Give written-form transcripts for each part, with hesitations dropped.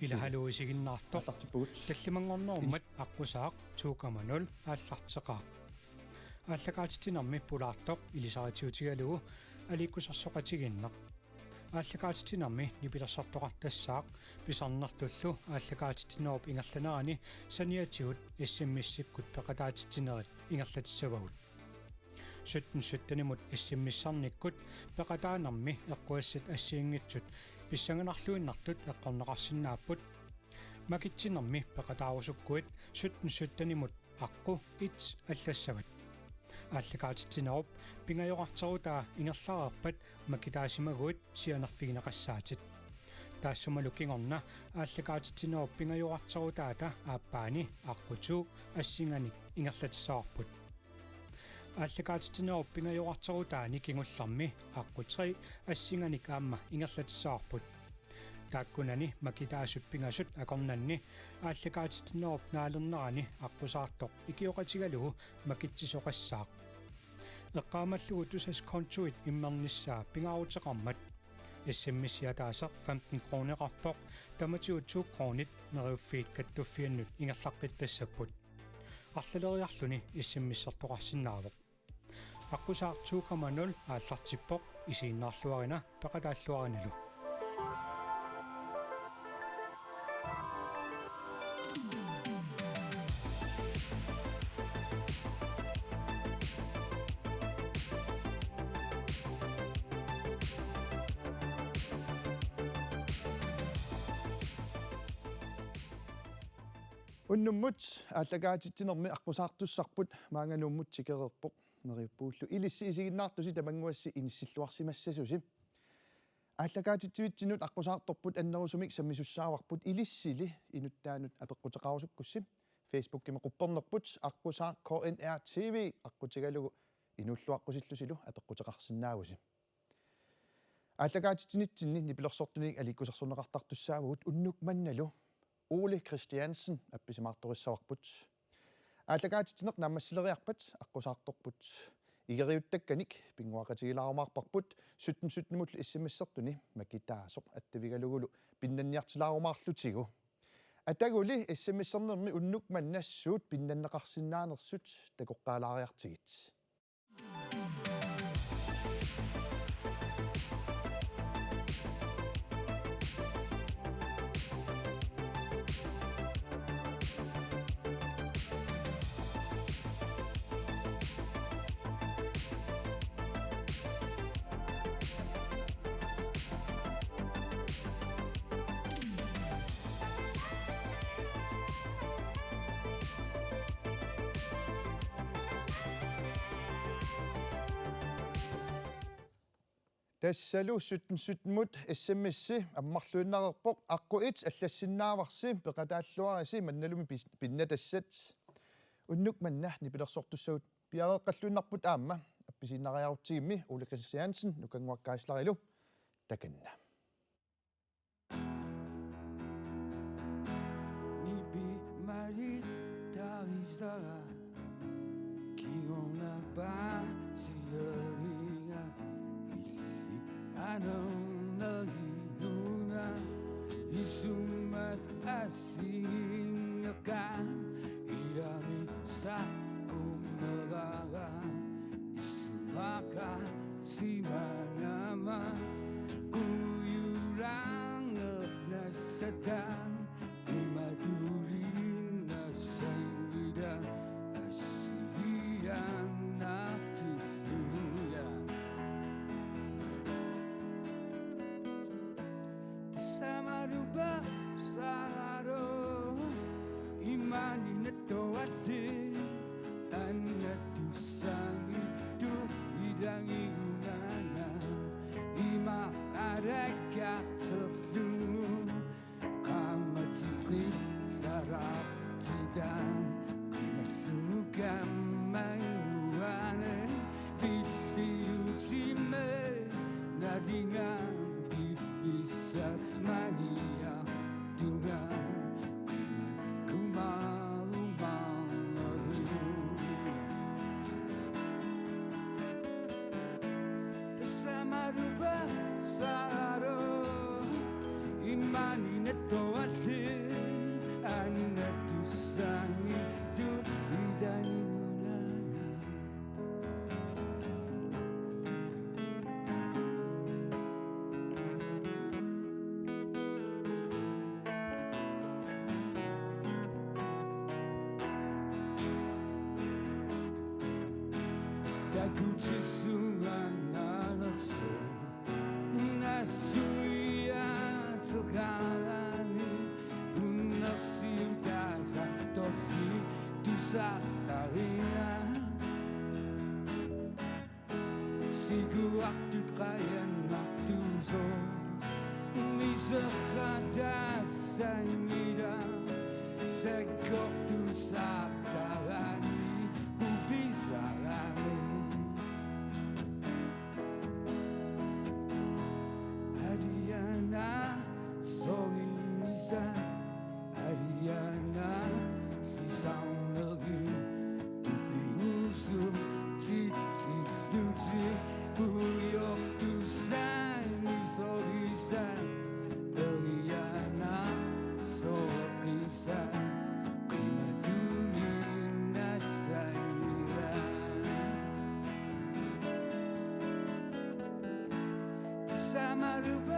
Ilahaluisiginnaartoq tallimangornerummat aqqusaaq 2.0 aallarteqaaq ааллакаатитинарми пулаартоq илисаритиутигалугу аликкусарсоqatiginneq ааллакаатитинарми нипилерсартоqartassaaq писарнартуллу ааллакаатитинеруп ингерланерани саниатигут иссиммиссиккут пеqataатитинерит ингерлатиссавагут суттанимут иссиммиссарниккут пеqataанарми эққуассат ассиингитсут писсанганарлуиннартут эққорнеқарсинааппут макитсинерми пеqataarusukkuit суттанимут аққу ит аллассават ааллакаатитинеруп пингайоқартерутаа ингерларерпат макитаасимагуит сианерфигинеқассаатит таассумалу кингорна ааллакаатитинеруп пингайоқартерутаата ааппаани аққутуу ассинганик ингерлатиссаарпут ааллакаатитинеруп пингайоқартерутаани кингулларми аққутри ассинганик аама ингерлатиссаарпут тааккунани макитаасут пингасут акорнанни ааллакаатитинеруп наалернерани аққусаартоқ икиоқатигалугу макитсисоқассаақ эққаамаллугу тусас контуит иммерниссаа пингаарутеқармат эссэммисиатаасеқ 15 кронеқарпоқ таматиу 2 кронит нериуффиит каттуффианнут ингерлаққиттассаппут арлалериарлуни эссэммиссертоқарсинаавоқ аққусаақ 2.0 ааллартиппоқ исииннаарлуарина пеқатааллуариналу Unnumut ааллакаатитсинерми аққусаартуссарпут маанганууммут тикерерпоқ нериуппууллу илисси исигиннаартуси тамангуасси иниссиллуарсимассасуси ааллакаатитсивитсинут аққусаарторпут аннерусумик саммисуссааварпут илиссили инуттаанут апеққутеқарусуккусси Facebook кима қуппернерпут аққусаа KNR TV аққутигалугу инуллуаққусиллусилу апеққутеқарсинаагуси ааллакаатитсинитсинни нипилерсортуник аликкусарсунеқартартуссаавагут уннук манналу Ole Christiansen апписимаарториссаварпут ааллакаатитинеқ наммассилериарпат аққусаарторпут игериуттакканик пингуақатигилаарумаарпарпут суттнимут иссимассертуни макитаасоқ аттавигалугулу пиннанниартилаарумаарлутигу атагули иссимассернерми уннук маннассуут пиннаннеқарсинаанерсут такоққалаариартигит тассалу суттмут эссэммисси аммарлуиннарерпоқ аққуит аллассиннааварси пеқатааллуараси манналуми пиннатассат уннук манна нипилерсортуссагут пиареққаллуиннарпут аама апписиннариарутсигимми Ole Christiansen нукангуаккаасларилу таканна Nibi maritarisaga kiona ba siya Anong nahihuna isumat asing ka irami sa umagaga isumaka si manama kuyurang nasadan imadurin na sangida asiyan natin Samaruba Saharo Imani Natoate Anatusangi Tu Idangi 지수하나로서 나수야 들어가니 운낚시우다 살떡이 두사다리야 시구악두 가연 막두소 미석하다 사입니다 새곡두 사다라니 후비사라니 아리아나 소리미사 아리아나 이상하기 두비우수 지치루지 부역두 산이 소리사 아리아나 소리사 이마두이 나사이라 사마르바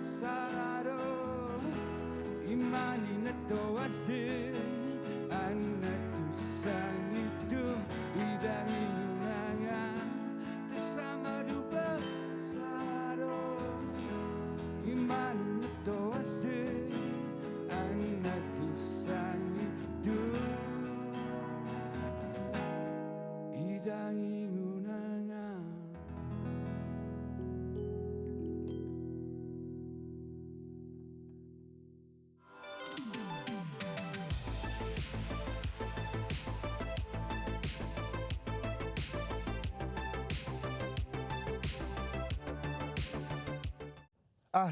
사라로 이만이 나또아들 안나두 사이두 이다니 나가 사마르바 사라로 이만이 나또아들 안나두 사이두 이다니 누나가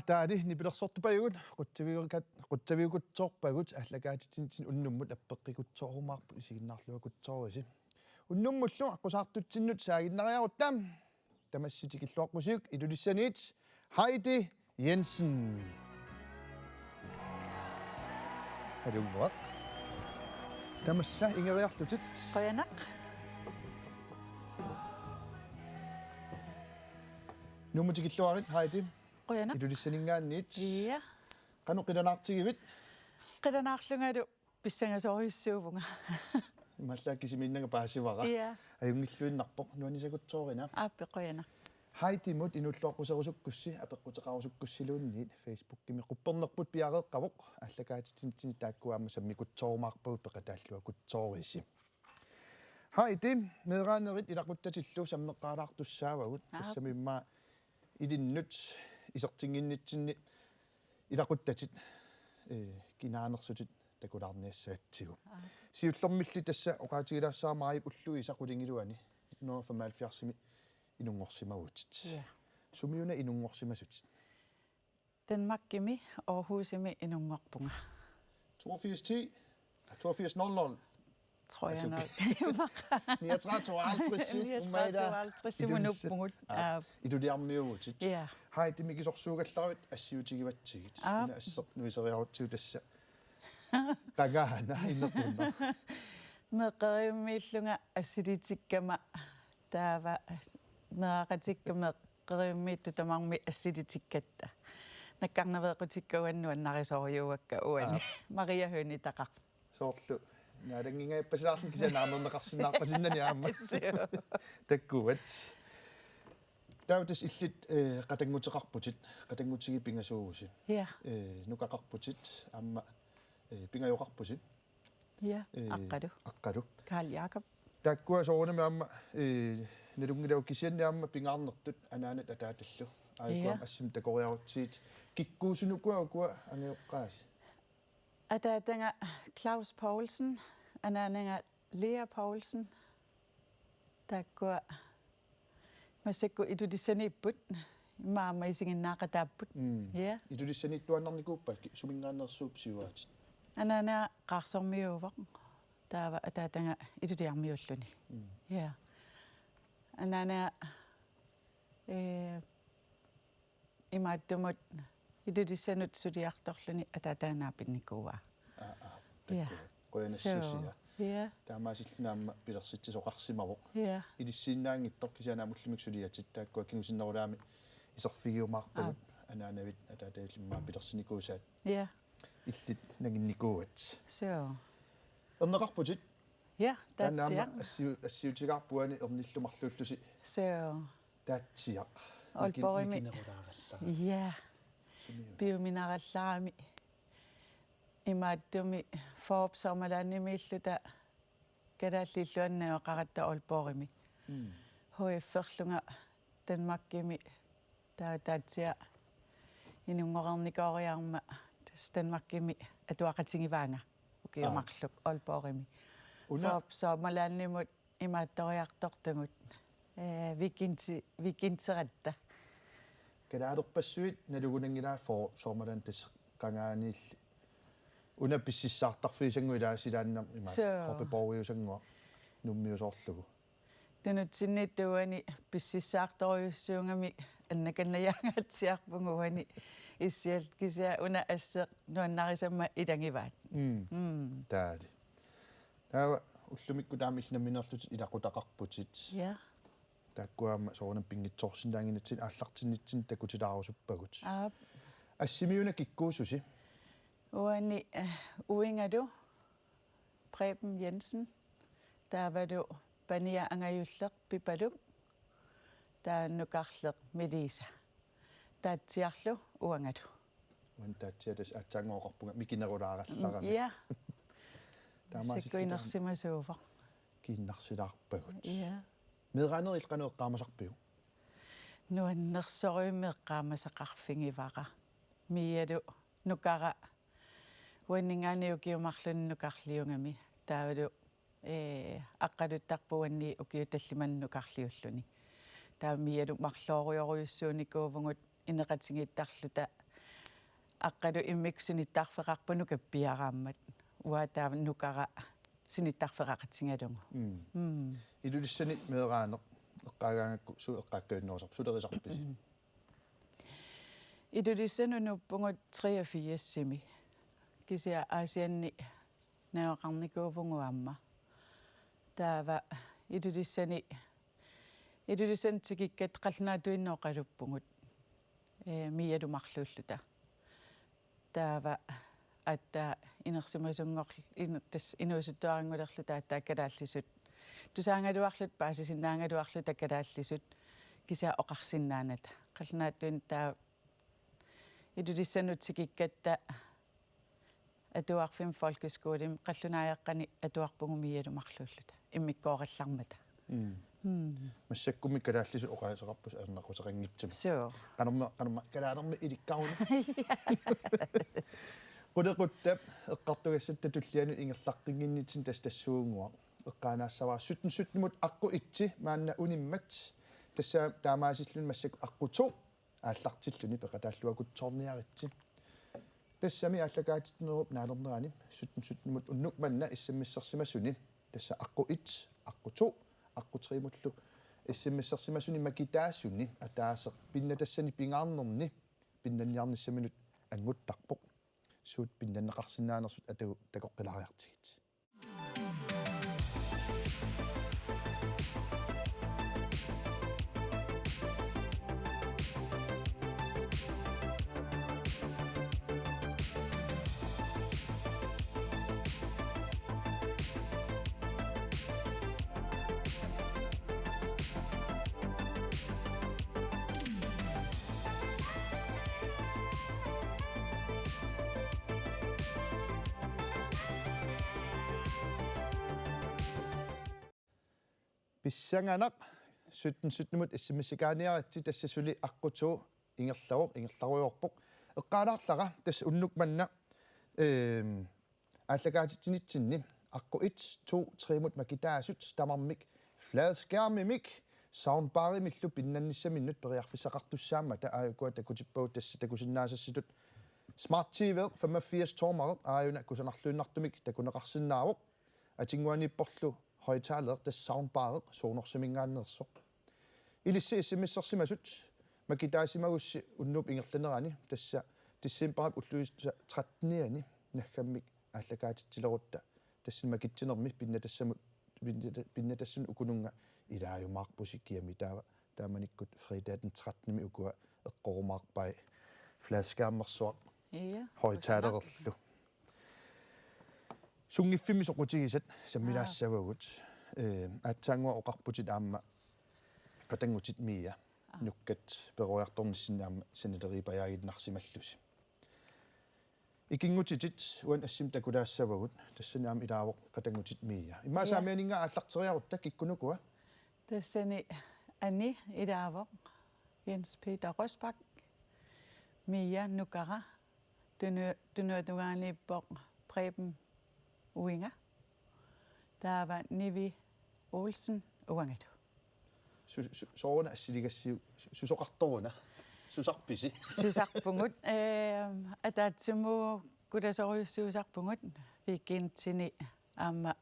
таали нипилерсортупаюгут qutsaviugutsoorpagut аллагаатитсин уннуммут аппеққикутсоорумаарпу исигиннаарлуакутсоориси уннуммуллу аққусаартутсиннут саагиннариаруттаам тамасситикиллуаққусиук илулиссаниит Heidi Jensen алунгуақ тамасса ингериарлутит qoyanaq нумутикиллуарит Heidi qoyanaq илулиссанингаанниит ia qanu qilanaartigivit qilanaarlungalu pissangasoriussuuvunga ималлааккисимииннага паасивара ia аюнгиллуиннарпоқ нуанисагутсоорина aappi qoyanaq Heidi mut inulluaqquserusukkussi apeqqutеqarusukkussiluunniit Facebook-kimi quppernerput piareeqqavoq аллагаатитсинтини тааккуаама саммикутсоорумаарпагут пеқатааллуакутсоорisi Heidi meeraannerit ilaquttatилlu саммеққаалаартуссаавагут тассамимма илиннут исертингиннитсинни илақуттатит кинаанерсутит такулаарниассаатсигу сиуллэрмилли тасса оқаатигилаассаамарип уллуи исақулингилуани 1975-ми инунгорсимагутит сумиуна инунгорсимасутит Danmarkimi Aarhusimi inungorpunga 8210 8200 tror jeg nok 3952 ummaida simunuppungut идулиармиугутит ja Heidi микисорсуугалларуит ассиутигиватсигит ина ассернуисериарутсуу тасса тагаана иннерпунна meqerimmiillunga assilitikama taava meaqatikkameq qerimmiittu tamarmi assilitikkatta nakkarnaveequtikkauannu annarisooriuakka uani Maria Høni taqar соорлу наалангингаяппасилаарлу кисанаамернеқарсинаарпасиннани аама таккуват таутис иллит qatangutеқарпутит qatangutigi пингасуугуси ja нукақарпутит аама пингаюқарпусит ja aqqalu Karl Jakob таккуа соорнами аама налунгилау кисианниаама пингаарнертут анаанат атааталлу аикуам ассим такориарутсиит киккуусунукуа ангиоққааси ataatanga Claus Poulsen anaananga Lea Poulsen takkua masakku idudissaniipput maama isinginnaaqataapput ja идулиссанитуаннарникууппа сумингааннерсууп сиуаатит anaana qaarsormiuuvaq taava ataatanga iduliarmiulluni ja anaana imaattumut idudissanut suliartorluni ataataanaapinnikuuaa ja qoyanassусиа ja таамаасиллунаама пилерситсисоқарсимавоқ ja илиссииннаангиттор кисаанаамуллумик сулиатит тааккуа кигусиннерулаами исерфигиумаарпагут анаанавит атаатаалиммаа пилерсиникуусаат ja иллит нагинникууат so эрнеқарпутит Ja, танаама таатсиа. ассиутигарпуани ерниллумарлууллуси Соо. таатсиа Олпорими. кинерулаараллара Ja. Biuminarallarami имааттуми Forbes-ормалааннимииллута калааллииллуаннаава қаратта олпорими HF-ферлунга Danmarkimi таатиа инунгорерникоориарма тас Danmarkimi атуақатингиваанга укиумарлук олпорими Forbes-ормалааннимут имаатториартортугут викинтератта калаалерпассуит налугунангилаа фоо соормалан тас кангаанилли уна писсиссаартарфиисангуилаасилааннам има хоппебориусангуа нуммиусоорлугу тунутсинниттуани писсиссаарторюссуунгами аннаканнаяангаатсиарпугуани иссиал кися уна ассе нуаннарисамма илангиваат таали таава уллумикку таамиллнаминерлут илақутақарпутит я таккуаама соорнам пингитсорсинаангинатсин ааллартиннитсин такутилаарусуппагут аа ассимиуна киккуусуси уани уингаду Preben Jensen таавалу пания ангаюллеқ пипалук тааннукарлеқ Melisa таатсиарлу уангалу уан таатсиатас атсаангооқарпунга микинерулааралларами я таамаасит сиккуинерсимасуува киннарсилаарпагут я медранер илқанеэққаамасарпиу нуаннерсориумеэққаамасақарфингивара миалу нукара уаннингаани укиумарлуннукарлиунгами таавалу аққалуттарпуанни укиуталлиманнукарлиуллуни таамиалу марлоориоруйуссууникуувгут инеқатингиттарлута аққалу иммиксуниттарфеқарпуну каппиарааммат уатаа нукара синиттарфеқақатингалугу илулиссанит медраанеқ эққаагаангакку су эққааккуиннерусарп сулерисарписи илулиссанунуппугут 83-сими кися аасианни наоқарникуувгуамма таава илулиссан тикиккат қалнаатуиннооқалуппугут миалумарлууллута таава атта инерсимасунгорл инертас инуусуттуарангулерлута тааккалааллисут тусаангалуарлут паасисиннаангалуарлу таккалааллисут кися оқарсиннааната қалнаатуин таа илулиссанут тикиккатта атуарфим folkeskoolим қаллунааяққани атуарпугумиалумарлууллута иммиккоораллармата массаккуми калааллису оқаасеқарпус аернақусеқингитсума соо канарма калаалерми иликкаруна qudеқуттап эққартугассатта туллиану ингерлаққингиннитсин тассуунгуа эққанаассаваа 17 аққу итси маанна униммат тасса таамаасиллун массак аққуту ааллартиллуни пеқатааллуакутсоорниаритси тассами ааллакаатитнеруп наалернерани 17 уннук манна иссаммиссерсимасуни тасса аққу ит аққуту аққутримуллу иссаммиссерсимасуни макитаассуни атаасеқ пиннатассани пингаарнерни пиннанниарниссаминут ангуттарпоқ суут пиннаннеқарсинаанерсут атагу такоққилариартигит писсанганақ 17 иссимиссикааниаратси тассасули аққутуу ингерларуйорпоқ эққаалаарлара тасса уннук манна ааллакаатитсинитсинни аққу 1 2 3 макитаасут тамармик фладскærmimik soundbarimillu pinnannissamиnnут периарфисақартуссаамата аакуа такутиппагут тасса такусиннаасасситут smart TV 85 тормарет ааюна кусанарлуиннартумик такунеқарсинаавоқ атингуаниппорлу højtaler det soundbar sonorsimingaanersoq ilissi issimissarsimasut makitaasimagusi unnup ingerlanerani tassa tissimparap ulluis 13niani naggammik ааллакаатитсилерутта тасsin makittinermi pinnatassam ukununga ilaajumaarpusi kiami taamanikut fredag den 13. ukua eqqorumaarpai fladskærmersuaq højtalererlu Sungiffimi soqutigisat sammilaassavugut aatsaangua oqarputit aamma qatangutit miia nukkat peruartornissinnaamma sanileripajaagitnarsimallusi ikingutitit uan assim takulaassavagut tassanaam ilaavoq qatangutit miia imaasaamianinga aallarteriarutta kikkunukua tassani ani ilaavoq Jens Peter Rosbach Mia nukara tunuatugaaniippoq Preben Uinga taava Nivi Olsen uangatu sooruna assiligassiu susoqartoruna susarpisi susarpungut ataatsimu kulasoriussuusarpungut viikiintsini aamma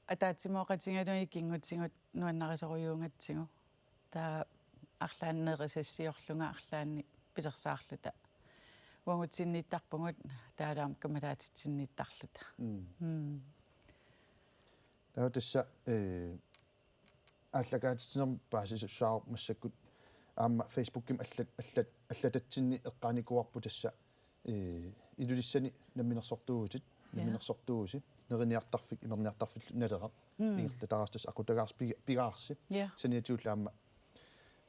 ataatsimoqatingalui kingutsingut nuannarisoruyuungatsigu taa арлааннеерисассиорлунга арлаанни пилерсаарлута уангутсиннииттарпугут таалаам камалаатитсиннииттарлута таа тасса ааллагаатитсинер паасисуссаар массаккут аама фейсбукким аллататсинни эққааникуарпу тасса илулиссани намминерсортуугутит намминерсортууси нерiniartarfik имерниартарфиллу налера ингерлатарастас акутагаарс пигаарси саниатуулаама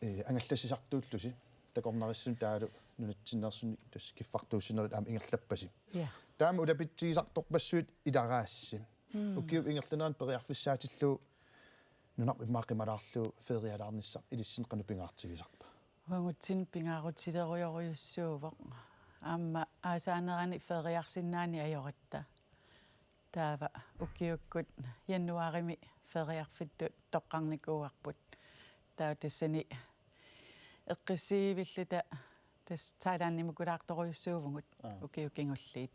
ангаллассисартууллуси такорнариссун таалу нунатсиннерсуни тас киффартууссинерит аама ингерлаппаси таама улапитсигисарторпассуит илараасси укиу ингерланеран периарфиссаатиллуу нунар имаақималаарлуу фериалаарниссар илиссин канупингаартигисарпа уангутсин пингаарутилеруйоруйуссуувоқ аама аасаанерани фериарсиннаани ajoretta таава укиуккут яннуарими фериарфитту тоққарникууарпут таа тассани эққиссиивиллута тас таалааннимукулаарторуйуссуувгут укиукингуллиит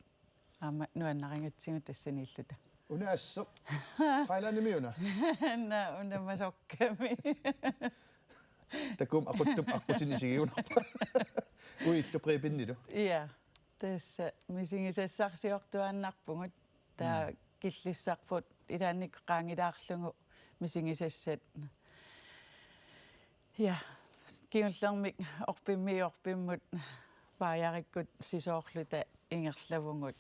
аама нуаннарингатсигу тассанииллута унаассеқ тайлааннимиуна на унамалокками такум ақуттуп аққутинисигиунарпа уиллу препиннилу я тасса мисигисассарсиортуааннарпугут таа киллиссарпут илаанник qaangilaarlugu мисигисассат я киуллермик орпиммиорпиммут паяриккут сисоорлута ингерлавугут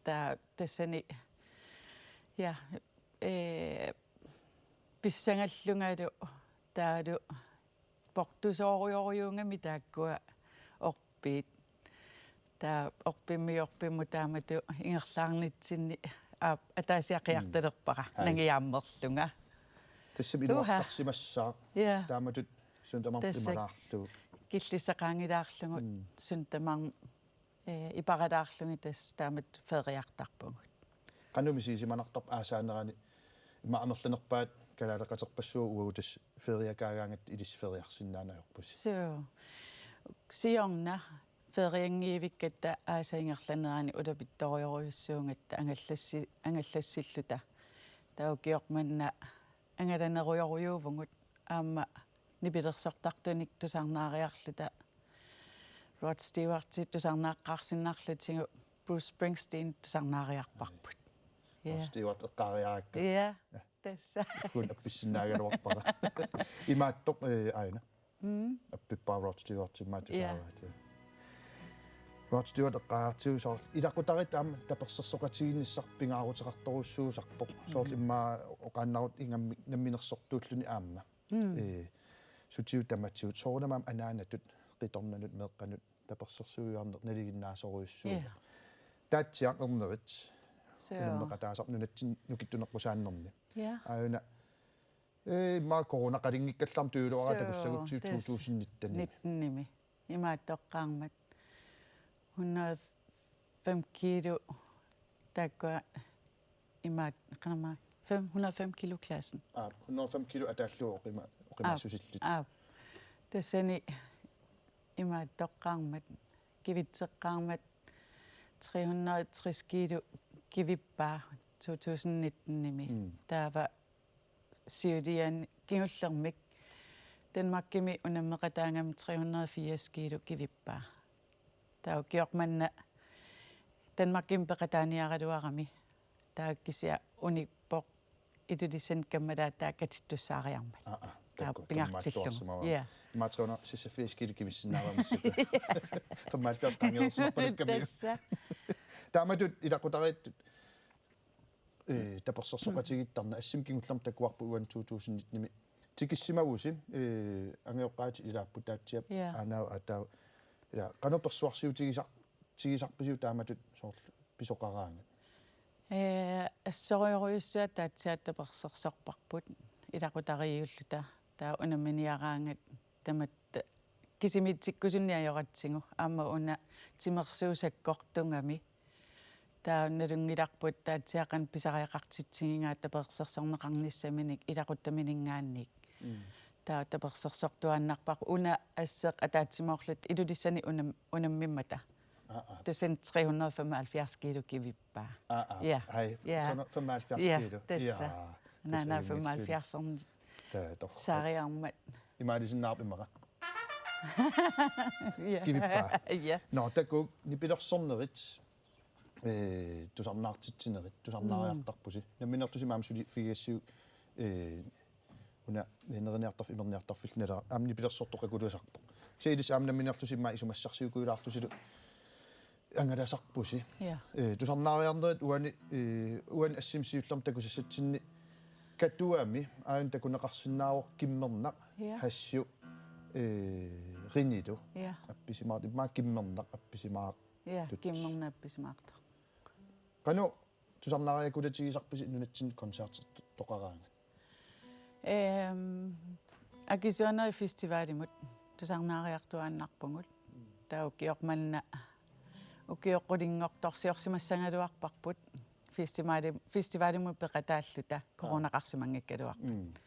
таа тассани я писсангаллунгалу таалу портусоориориунгами тааккуа орпиит таа орпиммиорпимму таамату ингерлаарнитсинни атаасиақиарталерпара нагиааммерлунга тассами илуартарсимассаа тааматут сунтамартималаарлу киллиссақаангилаарлугут сунтамар ипаралаарлуги тас таамат фериартарпугут qanumisiisimanartarp aasaanерани имаамерланерпаат калаалеқатерпассуу уутас фериакаагаангат илис фериарсиннаанajorpus so сиорна фериангиивиккатта аасаингерланерани улапитториоруйуссуунгатта ангаллассиллута таукиорманна ангаланеруйоруйуувгут аама нипилерсортартуник тусаарнаариарлута Rod Stewart тусаарнааққарсиннаарлутигу Bruce Springsteen тусаарнаариарпарпут Stewart эққариаакка тасса кун апписсинаагалуарпара имааттоқ аина аппиппаа Rod Stewart имааттусаараат Rod Stewart эққаартиусоор илақутарит аама таперсерсоқатигинниссар пингаарутерарторуссуусарпоқ соор иммаа оқааннарут ингамми намминерсортууллуни аама сутиут таматсиут соорнамаам анаанатут қиторнанут меэққанут таперсерсуиарнер налигиннаасоруйуссуу таатсиақернерит унамеқатаасар нунатсин нукиттунеққусааннерни аюна ма корона қалингиккалларм туулуара такуссагут 2019 ними имааттоққаармат 105 kilo такка имаат қанама 505 kilo klassen 105 kilo атааллуу оқимассусиллит тассани имааттоққаармат кивитсеққаармат 360 kilo кивиппаа 2019 ними таава сиудиан киуллермик Danmarkimi унаммеқатаангам 380 kilo кивиппаа таа киорманна Danmarkim пеқатааниаралуарами тааккисиа униппоқ итулисан каммалаа таакатиттуссаариармат таа пингартиллу я матрона сисафиски кивиссинаарамисса фамалферс кангерсерпалукками тааматут илақутариттут таперсерсоqatigittarna ассимкингулларм такуарпу уан 2019 тикиссимагуси ангеоққаати илааппу таатсиап аанаа атаа ила канаперсуарсиутигисар тигисарписиу тааматут соорлу писоқараангат ассориоруйуссуа таатсиаттаперсерсорпарпут илақутариуллута таа унаминиараангат таматта кисимитсиккусунниайоратсигу аама уна тимерсуусаккортунгами таанналунгиларпут таатсиақан писариақартитсигингаа таперсерсорнеқарниссаминик илақуттаминингаанник таа таперсерсортуааннарпар уна ассеқ атаатсимоорлут илулиссани унаммиммата тесен 375 кило кивиппаа ja hej 375 kilo тесса нана 75 сариармат имаадисиннаарпимара ja кивиппаа ja no taku nipilorsornerit tusarnaartitsinerit tusarnaariartarpusi namminertusimaamsuli figassiu una nerneriartarf imerniartarfilnala aamni pilersortoqakuluasarpo seilis aamnamminertusimma isumassarsiukuilaartusilu ангаласарпуси тусарнаариарнерит уани ассимсиуллерм такусассатсинни катуами аан такунеқарсинаавор киммернақ хассиу ринидо апписимаат имма киммернақ апписимаа киммерна апписимаартар кану тусарнаариакулатигисарписи нунатсин концерт тоқараанга акисуанери фестивалимут тусарнаариартуааннарпугут таукиорманна укиоққулингорторсиорсимассангалуарпарпут фестивалимут пеқатааллута коронақарсимангаккалуарпут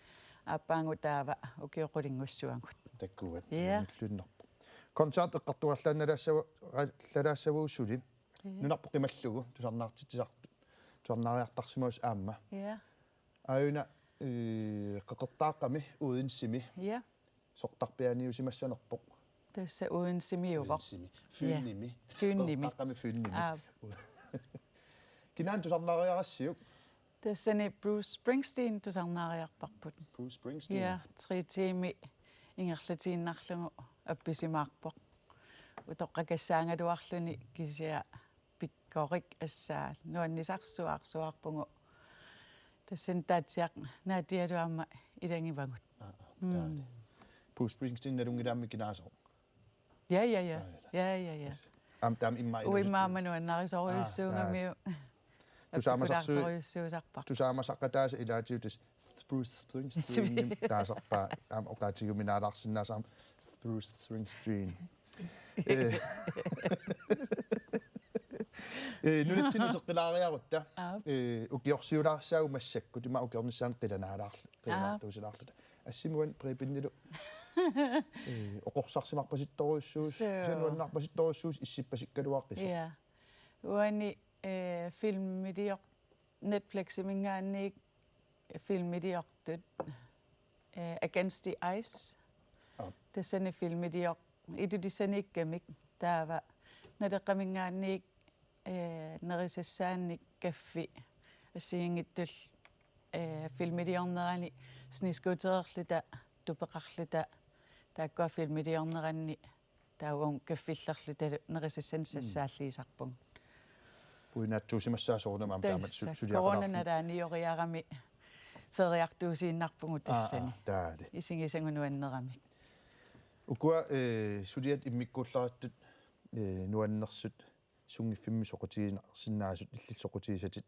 аппаангу таава укиоққулингуссуангут таккуат нуллуннарпу концерт эққартуарлаанналаассавууссули нунарпу қималлугу тусарнаартитсисарту тусарнаариартарсимаус аама аюна қеқертааққами уинсими сортарпианиусимассанерпоқ тасса уинсимиувоқ фюнними фюнними кинаан тусарнаариарассиук тассани Bruce Springsteen тусарнаариарпарпут Bruce Springsteen ja 3 тими ингерлатииннарлугу апписимаарпоқ утоққакассаангалуарлуни кисиа пиккорик ассаа нуаннисарсуаарсуарпугу тассан таатсиақ наатиалуарма илангивагут Bruce Springsteen налунгилаамми кинаасоо ja там имма уимаамануаннарисоруйуссуунгамиу тусаамасаққатааса илаатиутис Bruce Springsteen таасарпаа аам оқаатигуминаалаарсинаасаам Bruce Springsteen нунатсинутеққилаариарутта укиорсиулаарсаагу массакку тима укиорниссаан қиланаалаарлу ассимуан препиннилу оқорсарсимарпаситторуйуссуус синуаннарпаситторуйуссуус иссиппасиккалуаққис я уани филммилиор Netflix имингаанник филммилиортут Against the Ice тассани филммилиор идудисаниккамик таава налеққамингаанник нерисассаанник каффи ассигингиттул филммилиорнерани снискутерерлута тупеқарлута тааккуа филммилиорнеранни таугун каффиллерлута нерисассан сассааллиисарпун пуинаатсуусимассаасорунамаам таамат сулиақалаарфи коронаналааниориарами фериартуусииннарпугу тассани таали исигисангунуаннерамик укуа сулиат иммиккууллараттут нуаннерсут сунгиффимми соқутигинарсинаасут иллитсоқутигисатит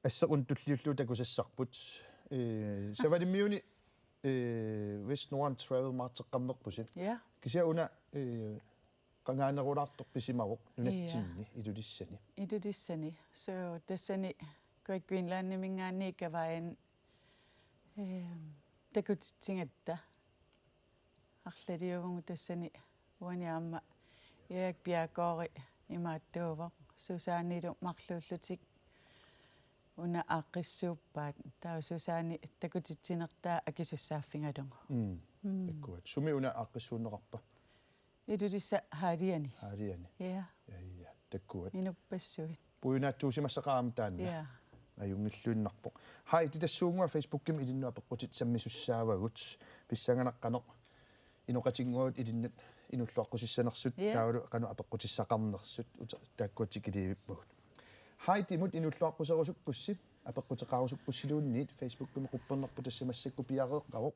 ассеқун туллиуллуу такусассарпут савалиммиуни West Northern Travel маатеққаммерпуси кисиауна qangaanерулаарторписимавоқ нунатсинни илулиссани so тассани Great Greenland мингаани каваен такутсингатта арлалиувгу тассани уаниаама Erik Bjergård имааттуувоқ сусаанилу марлууллутик уна ааққиссууппаат таа сусаани такутитсинертаа акисуссааффингалугу таккуат суми уна ааққиссууннеқарпа идулисса хаалиани я таккуат инуппассуит пуинааттуусимассақаама таанна аюнгиллуиннарпоқ хай титассуунгуа фейсбукким илиннуа пеққутит саммисуссаавагут писсанганаққанеқ иноқатингуут илиннат инуллуаққусиссанерсут таалу қану апеққутиссақарнерсут тааккуатик илиивиппагут хай тимут инуллуаққусерусуккусси апеккутеқарусуккуссилуунниит Facebook-куми қуппернерпу тассамассакку пиареэққавоқ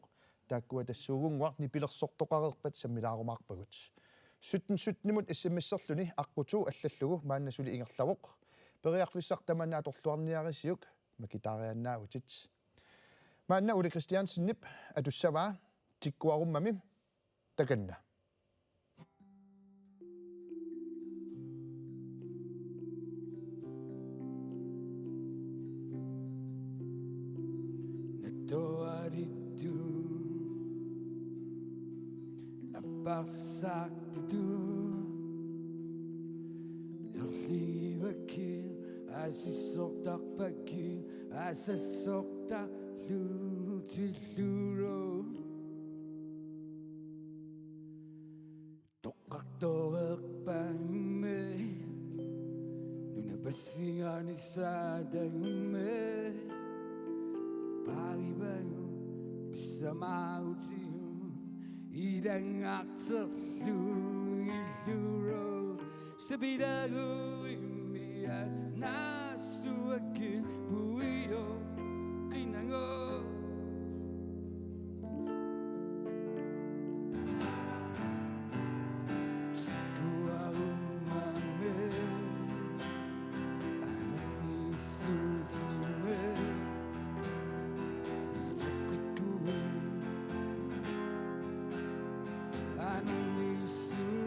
тааккуа тассуугунгуар нипилерсортоқарерпат саммилаарумаарпагут сутнимут иссаммиссерлүни аққутуу аллаллугу мааннасули ингерлавоқ периарфиссар таманаа торлуарниарисиук макитаарианнаавутит маанна ули кристиансиннип атуссаваа тиккуаруммами таканна Doaritu Apasaktu Erlivakil Asisoktakpakil Asasoktaklutilluro Tokaktorekpamme Nunapasinganisadayumme Paribayo Bisamautiu Idangakterlu Illuro Sabidagu Imia Nasuakil Puio Kinango Sikuarumame Anamisutime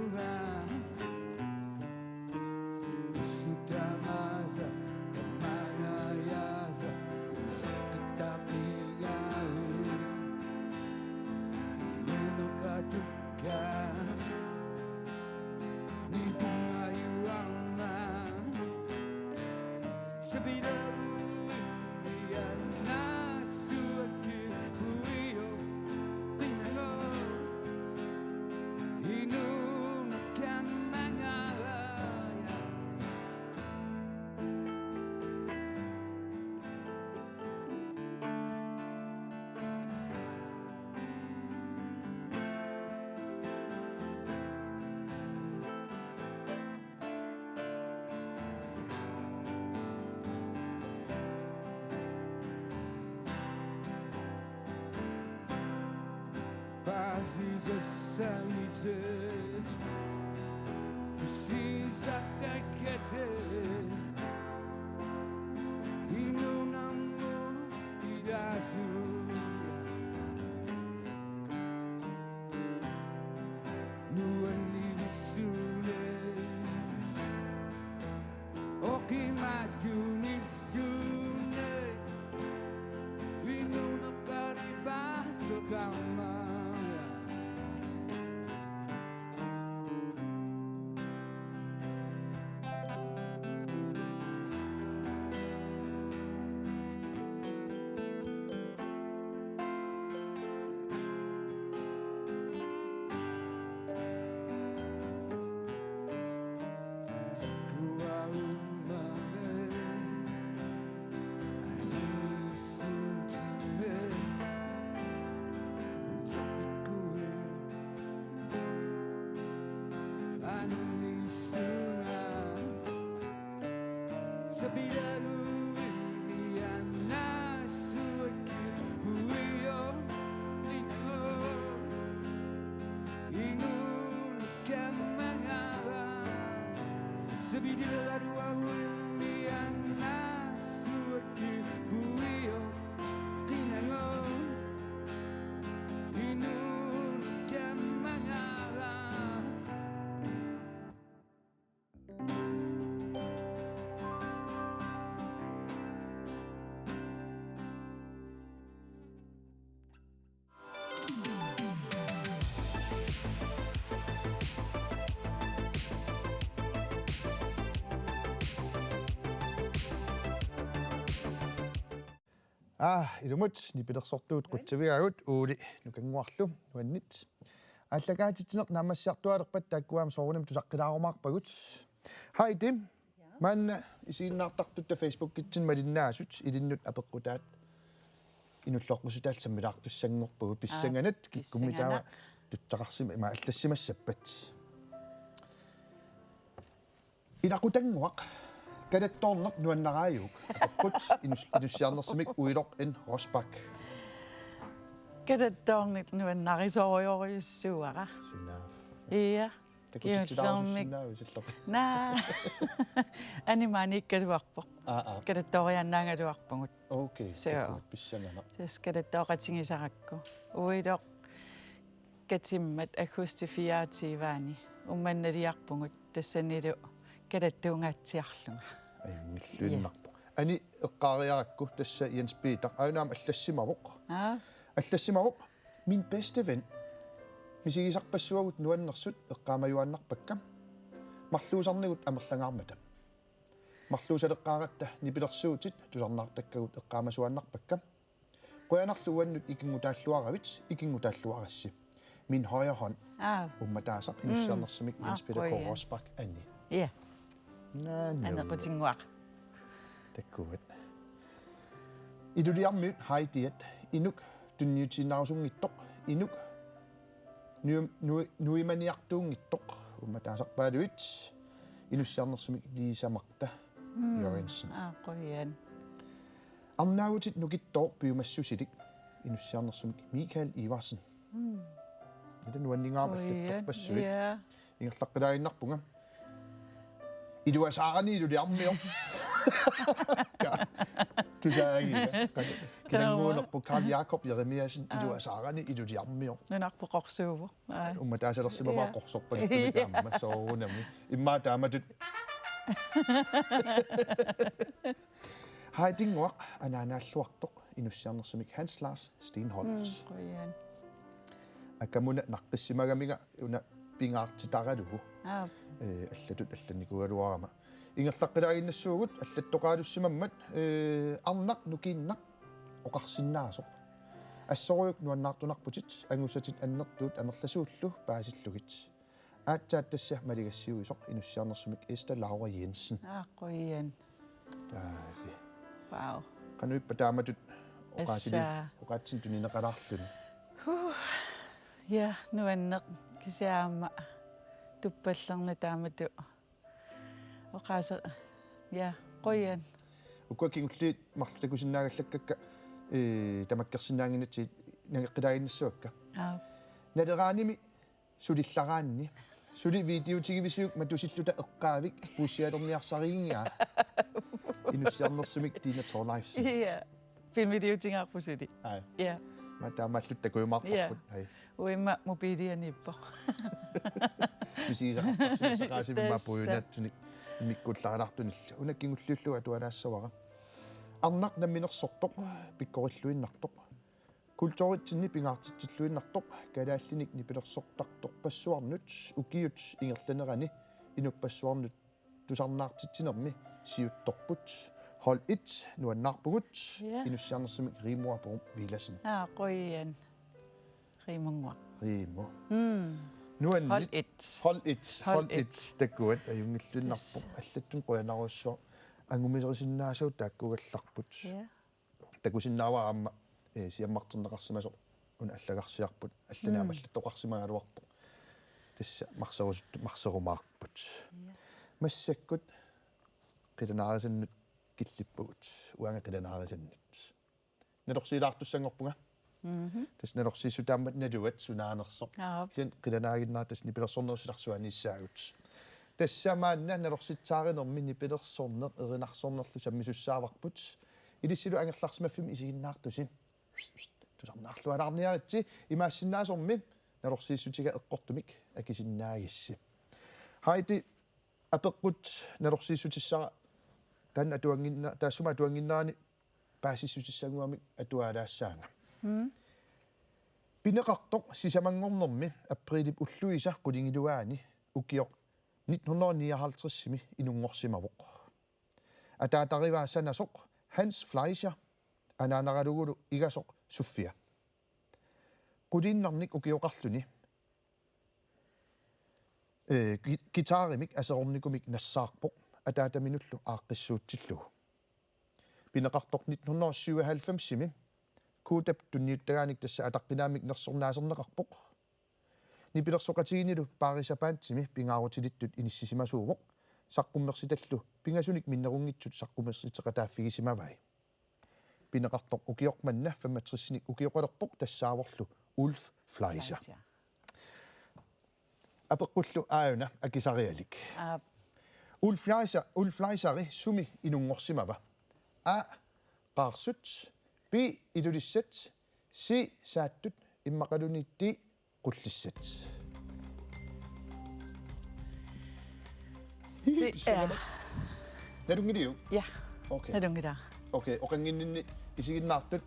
Precisa sanite Precisa cacete E non amo Idazu Nuani visule Oki maduni dune E non accaribato calma илумут нипилерсортуут qutsavigagut uuli nukanguarlu nuannit аллагаатитинеқ намассиартуалерпат тааккуаам соорунам тусаққилаарумаарпагут хай тим манна исииннаартартутта Facebook китсин малиннаасут илиннут апеққутаат инуллоққусутаалсаммилаартуссангорпагут писсанганат киккуммитаава туттақарсима има аллассимассаппат илақутангуақ Kadattornaq nuannaraayuk appaqqut inussiarnersimik uiloq en Rosbak Kadattornit nuannarisoorioriussuara. sunnaaf Ia. takutitilaarusussinnaau sallaq Na. Animaani ikkaluarpoq. Kadattoriannaangaluarpungut. okay Seo. pissangana Tas kadattoqatigisarакку. Uiloq katimmat akustifiaativaani. Ummannaliarpungut tassanilu kadattuungaatsiarlunga. ayungilluinnarpo ani eqqaariarakku tassa Jens Peter ainaam allassimaruq allassimaruq min bedste ven misigisarpassuagut nuannersut eqqaamajuannarpakkam marluusarnigut amerlangaarmata marluusaleqqaaratta nipilersuutit tusarnaartakkagut eqqaamasuannarpakkam qoyanarluuannut ikingutaalluaravit ikingutaalluarassi min højre hånd ummataasaq inussiarnersimik Jens Peter K. Rosbak anni Ia. annequtinguaq takkuat iduliarmiut haitiat inuk tunniutinnarusunngittoq inuk nuimaniartuungittoq ummataasarpaaluit inussiarnersimik Lisa Marta Jørgensen Qoyan. arnaagutit nukittoq pyumassusilik inussiarnersimik Michael Iversen ida nuanningaarmallattorpassuit Ia. ingerlaqqilaaginnarpunga iduasaarani iluliarmio tusaagi kananguunerpu Karl Jakob Jeremiasen iduasaarani iluliarmio Nunarpoqorsuuvo. ummataasalersima qorsorpalukkumikaamma soorunami immaa taamatut haidinguaq anaanaalluartoq inussiarnersimik Hans Lars Stenholtz Qoyan. akamuna naqqissimagamiga una pingaartitaralugu аллатут алланикугалуарама ингерлаққилаагиннассуугут аллаттоқалуссимаммат арнақ нукииннақ оқарсиннаасоқ ассоруйук нуаннаартунарпутит ангусатит аннертуут амерласууллу паасиллугит аатсаат тасса малигассиуисоқ инуссиарнерсумик Эста Лаура Jensen Qoyan. тааси Wow. кануиппа тааматут оқаатсин тунинеқалаарлун Ja, nuanneq kisiaama tuppallerna taamatu. Oqaasa ja, qoyan. уккакингуллиит марлакусиннаагаллаккакка тамаккерсинаангинатсиит нагеққилаагиннассуакка налерааними сулиллараанни сули видеотигивисиук матусиллута эққаавик пуссиалерниарсарингиа инуссиарнерсумик Dina Torleifs Ja. Filmvideotingarpusuli. Ja. матаамааллутта куймаарпарпут хай Uimma mobilianippoq. мисигисақарсимисақаасимма пуюнаатсуник имиккуллаалартунилла унаккингуллууллуга туалаассавара арнақ намминерсортоқ пиккориллуиннартоқ культуритсинни пингаартитсиллуиннартоқ калааллиник нипилерсортартоқпассуарнут укиут ингерланерани инуппассуарнут тусарнаартитсинерми сиутторпут Hold 1 nuannаарпугут инуссиарнерсимик римуапорум виласен Qoyan. Rimungwa. риму Hold 1. Hold 1 таккуат аюнгиллуннарпо аллаттун қуянаруссуа ангумисерисиннаасуу тааккугалларпут такусиннааваама сиаммартернеқарсимасо уна аллагарсиарпут алланаамаллаттоқарсимагалуарпо тасса марсерумаарпут массаккут қиланаарисаннут киллиппугут уанга қиланаарисаннут налорсилаартуссангорпунга тас налорсиссутааммат налуат сунаанерсо кин қиланаагиннаа тас нипилерсорнерсиларсуаниссаагут тассамаанна налорситсааринерми нипилерсорнеқ эринарсорнерлу саммисуссааварпут илиссилу ангерларсимаффими исигиннаартусин тусарнаарлуалаарниаритси имаассиннаасорми налорсииссутига эққортумик акисиннаагисси хайти апеққут налорсииссутиссара тан атуангинна таассума атуангиннаани паасиссутиссагуамик атуалаассаанга пинеқартоқ сисамангорнерми априлип уллуиса қулингилуаани укиоқ 1959-сими инунгорсимавоқ атаатариваассанасоқ Hans Fleischer анаанаралугулу игасоқ суффиа қулииннарник укиоқарлуни гитааримик асерорникумик нассаарпоқ атаатаминуллу ааққиссуутсиллугу пинеқартоқ 1997-сими куутап тунниуттагааник тасса атаққинаамик нерсорнаасернеқарпоқ нипилерсоқатигинилу паарисапаантсими пингаарутилиттут иниссисимасуувоқ саққуммерситаллу пингасуник миннерунгитсут саққумерситеқатааффигисимавай пинеқартоқ укиоқманна 65-ник укиоқалерпоқ тассааворлу Ulf Fleischer апеққуллу ааюна акисариалик Ulf Fleischer суми инунгорсимава qarsut bi idulissat si saattut immaqalunitti qullissat nadungiliu ja nadungida okay oqanginninni isiginnaartut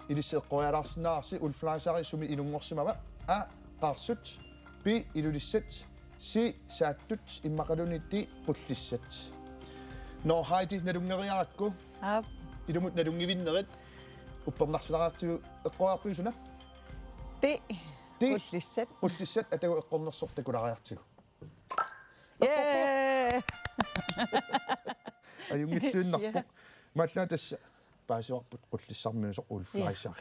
ilisseeqqoyalaarsinnaarsi Ulf Fleischer sumi inungorsimava qarsut bi idulissat si saattut immaqalunitti qullissat no haiti nadungeriarakku idumut nadungivinnerit uppernarsalaartiu eqqoarpuisuna qullissat atagu eqqornersortakulariartigu ajungilluinnarpoq maallaa tassa paasiorput qullissarmiusoq Ulf Fleischer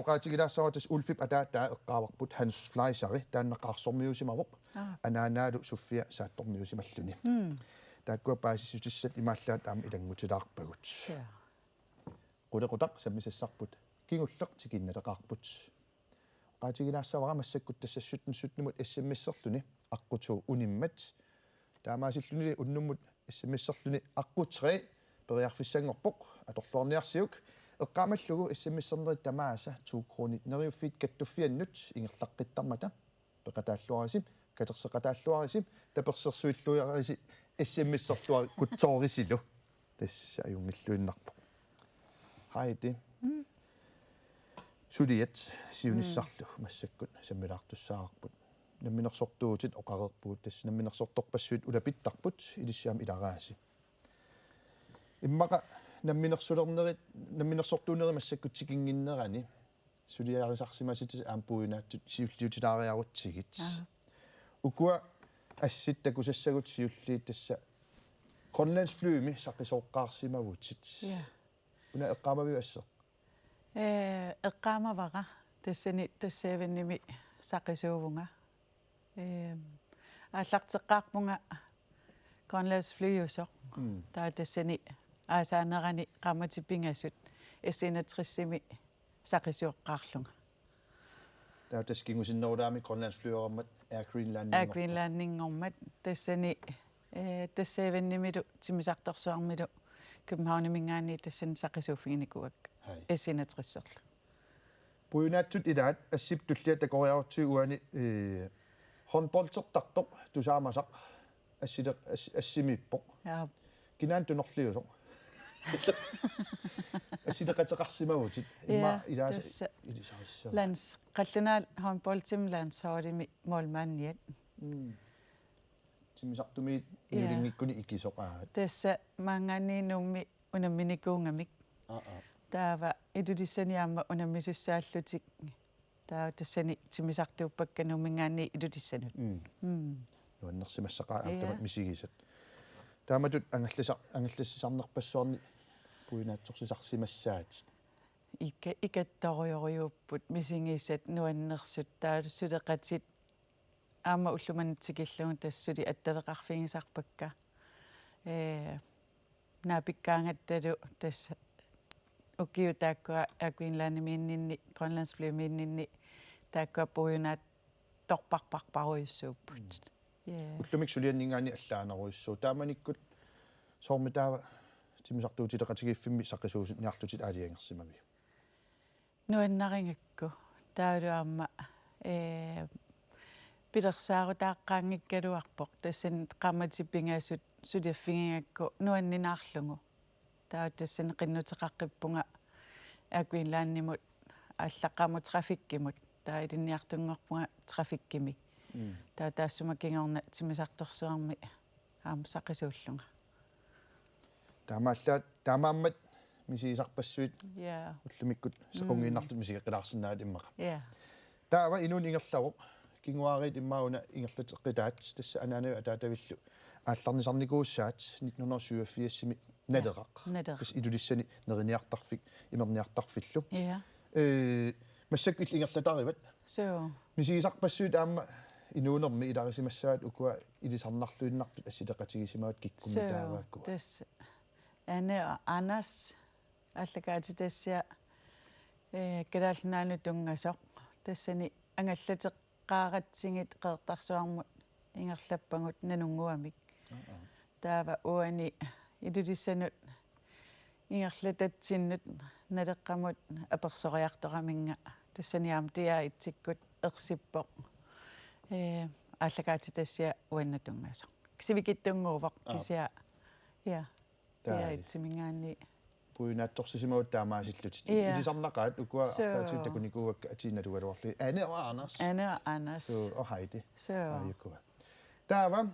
oqaatigilaassarutas Ulfip ataataa eqqaavarput Hans Fleischer taanneqaarsormiusimavoq anaanaalu suffia saattormiusimalluni taakkua paasissutissat imaallaat aama ilangutilaarpagut qulequtaq sammisassarput kingulleq tikinnataqaarput oqaatigilaassaavara massakkut tassassutnumut SMS-serluni аққутуу униммат таамаасиллуни уннуммут SMS-серлуни аққутре периарфиссангорпоқ аторлуарниарсиук эққамаллугу SMS-сернерит тамааса 2 крони нериуффит каттуффианнут ингерлаққиттармата пеқатааллуарисим катерсеқатааллуарисим таперсерсуиллуяриси SMS-серлуари кутсоорисилу тасса аюнгиллуиннарпоқ хайти сулиат сиунissarlu массаккут саммилаартуссаарпут намминерсортуутит оқарерпуут тасс намминерсорторпассуит улапиттарпут илиссаам иларааси иммақа намминерсортуунери массаккутсикингиннерани сулиарисарсимаситис аампуинааттут сиуллиутилаариарутсигит укуа асситтакусассагут сиуллиит тасса Grønlands flymi саққисооққаарсимавутит уна эққамави ассеқ эққамавара тассани тассааванними саққисуувунга ааллартеққарпунга Grønlands flyusоқ таа тассани аасаанерани qammatipingassut S61-ми саққисуоққаарлунга таа таскингусиннерулаами Grønlands flyuараммат Air Greenlandingormat тассани тассааваннимилу тимисарторсуармилу København-мингаани тассани саққисууффигиникуак S61-серлу puinaatut ilaat assiptullia takoriartuuani håndboldsertartor tusaamasaq assimippoq kinaan tunorliusoq assileqateqarsimagutit imma ilaasa ilisarissa lands qallunaal håndboldtim landsholdimi målmanniat timisartumiit iulingikkuni ikisoqaat tassa maangaaniinummi unamminikuungamik taava idudissaniaamma unammisussaаллутик таа тассани тимисартууппакканумингаани идудиссанут нуаннерсимассақаа аамтамат мисигисат тааматут ангаллассисарнерпассуарни пуинаатсорсисарсимассаат икатториориуппут мисингиссат нуаннерсут таалуссулеқатит аама уллуманитсикиллугу тассули аттавеқарфигисарпакка наапиккаангатталу тасса ukkiu taakkua Greenlandimiinninni Grønlands flymiinninni taakkua puujunaat torparparparuissuupput ullumik sulianningaani allaaneruissuu taamanikkut soormitaava timisartuutileqatigiffimmi saqqisuusit niarlutit aaliangersimami nuannaringakku taaluaamma pilersaaruttaaqqaangikkaluarpoq tassan qammatipingaasut suliaffigingakku nuanninaarlungu таа тассани qinnuteqaqqippunga Greenlandimut аллаққаму трафиккимут таа илинниартунгорпунга трафиккими таа таассума кингорна тимисарторсуарми аама саққисууллунга таамааллаат таамааммат мисигисарпассуит уллумиккут сеқунгииннарлут мисигеққилаарсинаат иммақа таава инуун ингерлавоқ кингуаарит иммауна ингерлутеққитаат тасса анаанау атаатавиллу аалларнисарникууссаат 1987-сими надерақ тас идулиссани нерiniartarfik имерниартарфиллу массаккил ингерлатариват соо мисигисарпассуит аама inuunermi ilarissimassaat ukua ilisarnarluinnartut assiteqatigisimaat kikkumitaavaakku tässä ane Anders allakaati tässä kadalnaanu tungasoq tassani angallateqqaaratsingit qeertarsuarmut ingerlappangut nanunguamik taava uani ilulissanut ingerlatatsinnut naleqqamut apersoriartoraminga tassaniaam tia itsikkut ersippoq allakaati tassia uannatungasoq kisivikittunguuvaq kisia ja tia itsimingaani puinaattorsisimauut taamaasillut ilisarnaqaat ukua arlaatiut takunikuuakka atiinalualuarli ane Anders so haiti so ayukua taava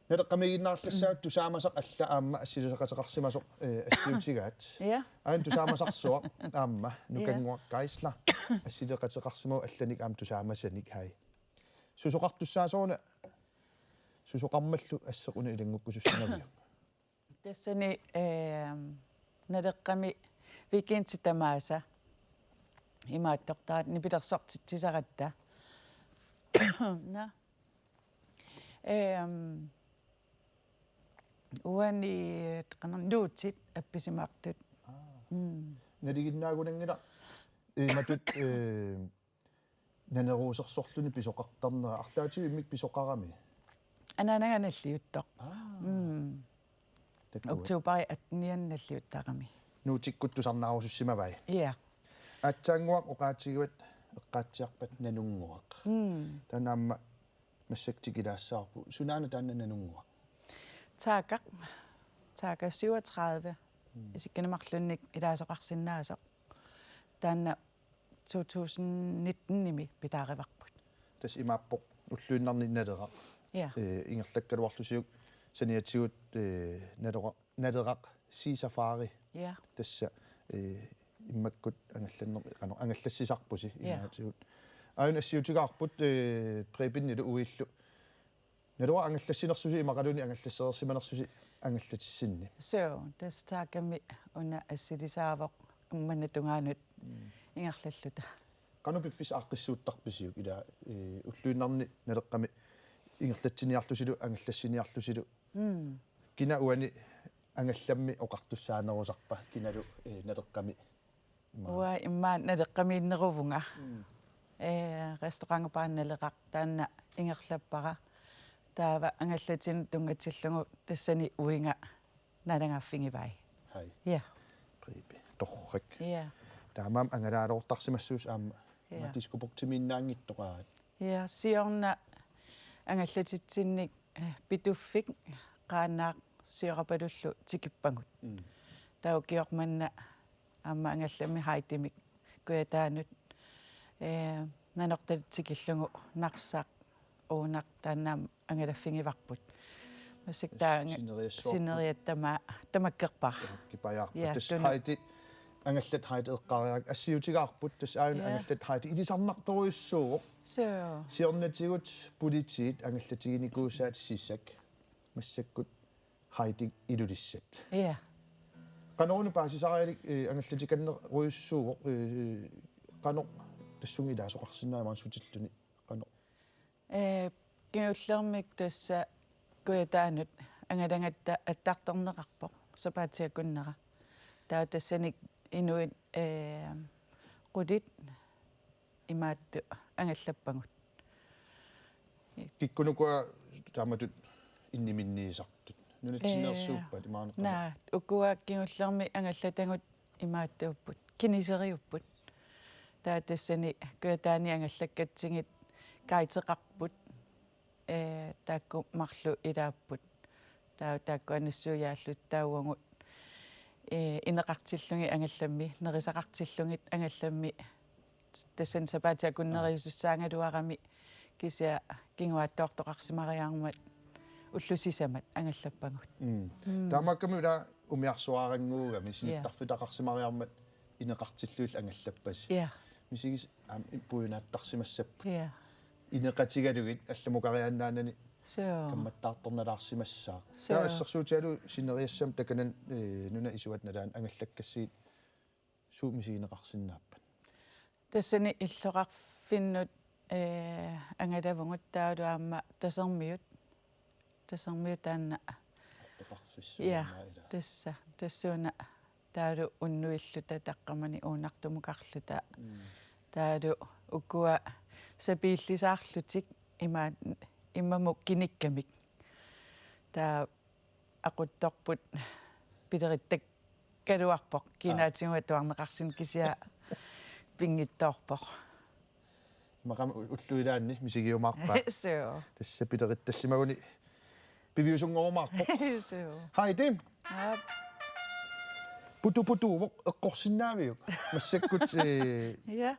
naleqqamiginnaarlassaut tusaamasaq alla aamma assilusaqateqarsimasoq assiutigaat ja ain tusaamasarsuaq aamma nukanguaqqaisla assileqateqarsimau allanik aam tusaamasanik hai susoqartussaasoona susoqarmallu assequna ilangukkusussanaviu tassani naleqqami weekend-tamaasa imaattortaat nipilersortitsisaratta na uani qanernuutsit appisimaartut naliginnaagunangila matut naneruusersorluni pisoqartarnera arlaatigimmik pisoqarami ananaganalliuttoq Oktoberi 18. nuutikkuttusarnaarusussimavai Ja. атсаангуақ оқаатсигуат эққаатсиарпат нанунгуақ танаамма массактикилаассаарпу сунаана таанна нанунгуақ Taaka 37 isikkinemarlunnik ilaasoqarsinnaasoq taanna 2019 nimi pitaaqivarput тас имааппоқ уллуиннарнинналерaq ja ингерлаккалуарлусиук саниатсигут налерaq сисафари ja тасса иммаккут ангаллассисарпуси имаатигут аана ассиутигаарпут препиннилу уиллу налуа ангаллассинерсуси имақалуни ангаллассерсиманерсуси ангаллатиссинни so tas taakami una assilisaavoq ummannatungaanut ingerlalluta qanu piffis aaqqissuuttarpisiuk ila уллуиннарни налеққами ингерлатсиниарлусилу ангаллассиниарлусилу кина уани ангалламми оқартуссаанерусарпа киналу налеққами уа иммаан налеққамииннерувунга ресторангапаанналеқар таанна ингерлаппара таава ангаллатин тунгатсиллугу тассани уинга наlangaffingivai хай ja припи торрак ja таамаам ангалаалоортарсимассуус аама матискупоктиминнаангиттоqaat ja siorna ангаллатитсинник питуффик qaanaaq siorapalullu tikippangut таукиорманна аама ангаллами хайтимик куятаанут нанорталитсикиллугу нарсаақ уунақ тааннаам ангалаффигиварпут масик таанга синериаттама тамаккерпар кипаяарпут тас хайти ангаллат хайти эққариак ассиутигаарпут тас аун ангаллат хайти илисарнарторуйуссууоқ so сиорнатигут политиит ангаллатигиникуусаат сиссак массаккут хайти илулиссат ja канорну паасисариалик ангаллатиканнеруйуссууоқ канор тассунгилаасоқарсинаамаан сутиллуни канор кинуллермик тасса куятаанут ангалангатта аттартернеқарпоқ сапаатиаккуннера таа тассаник инуит qudit имаатту ангаллаппагут киккунукуа тааматут инниминниисартут нунатсинерсууппат имаанеққа на укуааккиуллерми ангаллатангут имааттууппут кинисериуппут таа тассани куятаани ангаллаккатсигит каитеқарпут таакку марлу илааппут таакку анассуяаллут таауангут инеқартиллунги ангалламми нерисақартиллугит ангалламми тассан сапаатиакуннериусуссаангалуарами кися кингуаттоортоқарсимариаармат уллусисамат ангаллаппагут таамакками ула умиарсуарангуугами синиттарфитақарсимариармат инеқартиллуил ангаллаппас ja мисигис пуйнааттарсимассаппут ja инеқатигалугит алламукарианнаанани so камматтаартарналаарсимассаа таа ассерсуутиалу синериассам таканан нуна исуат налаан ангаллаккассиит суумисигинеқарсинааппат тассани иллоқарфиннут ангалавунгут таалуаама тасермиут таанна я тассуна таалу уннуиллута таққамани уунартумукарлута таалу уккуа сапииллисаарлутик иммамук киниккамик таа aquttorput pilerittak kaluarpoq kinaatigunga tuarneqarsin kisia pingittoorpoq maqam ulluilaanni misigiumaarpa soo tassa pilerittassimaguni piviusunngormaarpoq soo hai tim putu ja eqqorsinnaaviyuk massakkut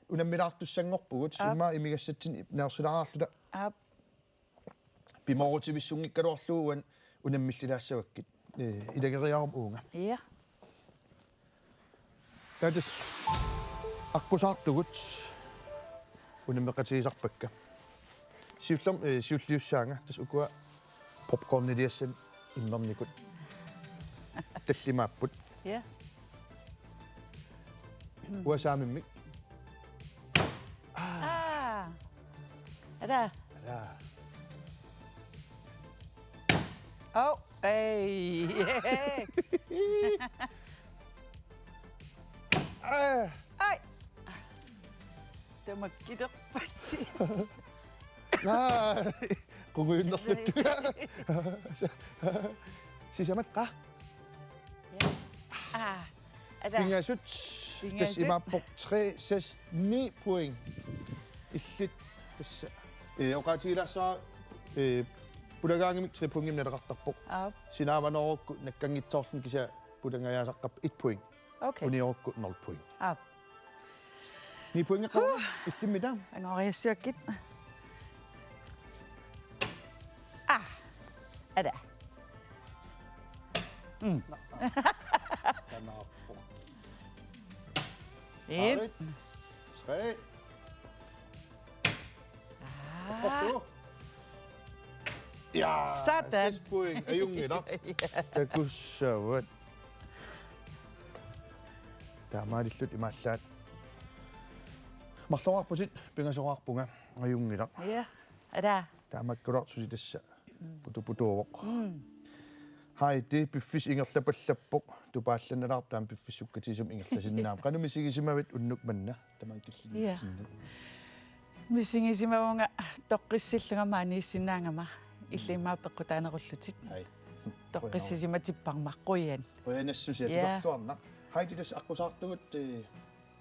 unammilaartussangorpugut simma imigassatsin naarsularaarluta pimorutivissunngikkaluarluuan unammillassavakkit ilageriarum uunga ja tatis aqusaartugut unammeqatigisarpakka siulliussaanga tas ukua popcorniliassan immernikut tallimaapput ja uasaamimmik ada oh ei ai tamakkiderpatsi quguyunnerluttuga sisamat qa ada pingasut tas imappoq 3 6 9 point illit tassa oqaatigilaassaa pulagaangimik 3 pungim nalerartarpoq sinaavanorukku nakkangitsoorlun kisa pulangajaasaqqa 1 point okay uniorukku 0 point 9 point qa illimmita angoriassuakkit ada tanaarpoq en 3 Oqtu ja Sådan. 6 point ayungilaq takussaavat taamaalillut imaallaat marloqarpusit pingasoqarpunga ayungilaq ja ada taamakkularsusi tassa putuputuuvoq haiti piffis ingerlapallappoq tupaallanalaar taam piffissukkatiisum ingerlasinnaam qanumisigisimavat unnuk manna tamankilliniitsinna мисигисимавунга тоққиссиллугама анииссинаангама иллимааппеққутаанеруллутит hai тоққиссисиматиппармаққуян qoyanassusia tuarluarna haiti tas aqusaartugut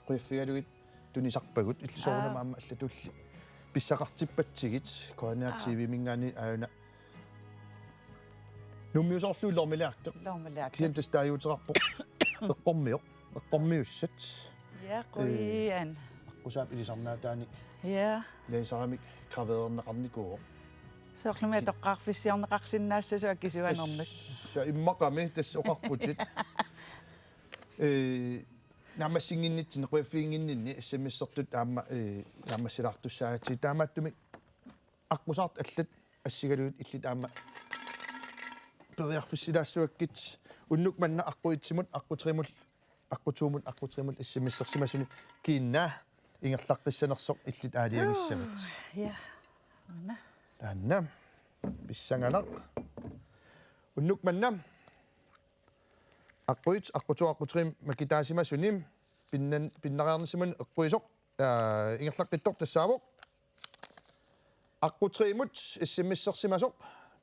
qiiffigalugit tunisarpagut illusoorunama amma allatulli pissaqartippatigit koanaa tv mingaani auna nummiusorluullermilaaqteq лоомалаак kian tas taayuuterarpoq eqqormiussat я қуян aqusaap ilisarnaataani я leesaramik graveerneqarnikuuq соорлуми тоққарфиссиорнеқарсиннаассасуа кисуанернак sa immaqami tas oqarputit намассингиннитсин qуйффиингиннинни ассамиссертут аама намассилаартуссаагати таамааттуми аққусаарт аллат ассигалуит иллит аама периарфиссилаассуаккит уннук манна аққуитсимут аққутеримут ассамиссерсимасуни киинна ингерлаққиссанерсоқ иллит аалиагиссамат я уна таанна писсанганақ уннук манна аққутерим макитаасимасуним пиннариарнисиман эққуисоқ ингерлаққиттор тассаавоқ аққутеримут ассамиссерсимасоқ